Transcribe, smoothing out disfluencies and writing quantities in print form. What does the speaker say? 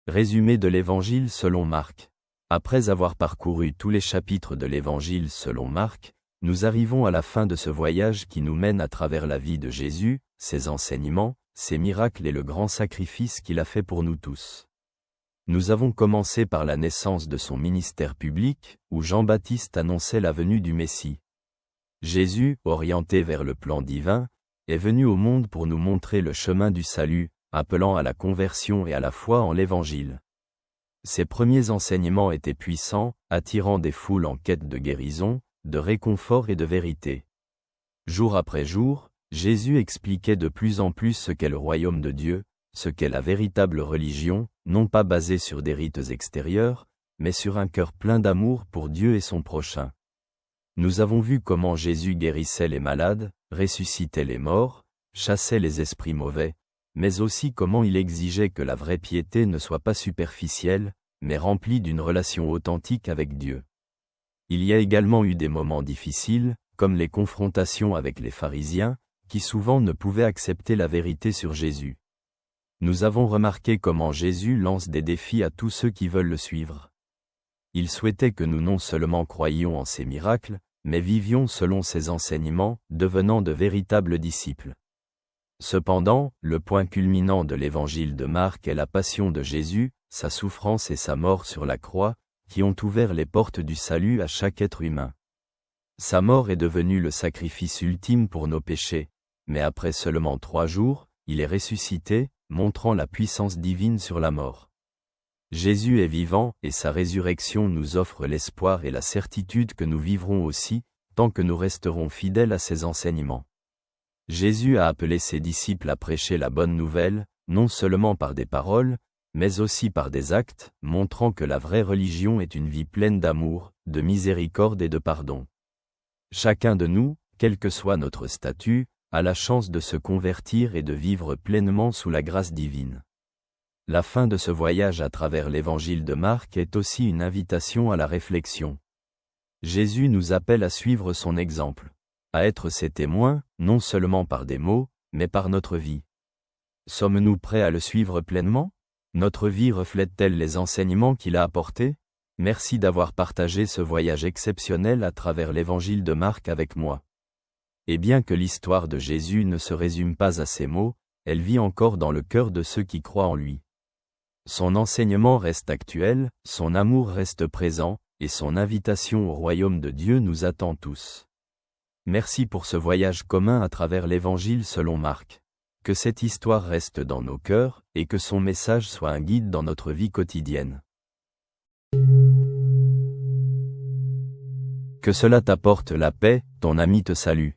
Résumé de l'Évangile selon Marc. Après avoir parcouru tous les chapitres de l'Évangile selon Marc, nous arrivons à la fin de ce voyage qui nous mène à travers la vie de Jésus, ses enseignements, ses miracles et le grand sacrifice qu'il a fait pour nous tous. Nous avons commencé par la naissance de son ministère public, où Jean-Baptiste annonçait la venue du Messie. Jésus, orienté vers le plan divin, est venu au monde pour nous montrer le chemin du salut, appelant à la conversion et à la foi en l'Évangile. Ses premiers enseignements étaient puissants, attirant des foules en quête de guérison, de réconfort et de vérité. Jour après jour, Jésus expliquait de plus en plus ce qu'est le royaume de Dieu, ce qu'est la véritable religion, non pas basée sur des rites extérieurs, mais sur un cœur plein d'amour pour Dieu et son prochain. Nous avons vu comment Jésus guérissait les malades, ressuscitait les morts, chassait les esprits mauvais, mais aussi comment il exigeait que la vraie piété ne soit pas superficielle, mais remplie d'une relation authentique avec Dieu. Il y a également eu des moments difficiles, comme les confrontations avec les pharisiens, qui souvent ne pouvaient accepter la vérité sur Jésus. Nous avons remarqué comment Jésus lance des défis à tous ceux qui veulent le suivre. Il souhaitait que nous non seulement croyions en ses miracles, mais vivions selon ses enseignements, devenant de véritables disciples. Cependant, le point culminant de l'évangile de Marc est la passion de Jésus, sa souffrance et sa mort sur la croix, qui ont ouvert les portes du salut à chaque être humain. Sa mort est devenue le sacrifice ultime pour nos péchés, mais après seulement 3 jours, il est ressuscité, montrant la puissance divine sur la mort. Jésus est vivant et sa résurrection nous offre l'espoir et la certitude que nous vivrons aussi, tant que nous resterons fidèles à ses enseignements. Jésus a appelé ses disciples à prêcher la bonne nouvelle, non seulement par des paroles, mais aussi par des actes, montrant que la vraie religion est une vie pleine d'amour, de miséricorde et de pardon. Chacun de nous, quel que soit notre statut, a la chance de se convertir et de vivre pleinement sous la grâce divine. La fin de ce voyage à travers l'évangile de Marc est aussi une invitation à la réflexion. Jésus nous appelle à suivre son exemple, à être ses témoins, non seulement par des mots, mais par notre vie. Sommes-nous prêts à le suivre pleinement? Notre vie reflète-t-elle les enseignements qu'il a apportés? Merci d'avoir partagé ce voyage exceptionnel à travers l'évangile de Marc avec moi. Et bien que l'histoire de Jésus ne se résume pas à ces mots, elle vit encore dans le cœur de ceux qui croient en lui. Son enseignement reste actuel, son amour reste présent, et son invitation au royaume de Dieu nous attend tous. Merci pour ce voyage commun à travers l'Évangile selon Marc. Que cette histoire reste dans nos cœurs, et que son message soit un guide dans notre vie quotidienne. Que cela t'apporte la paix, ton ami te salue.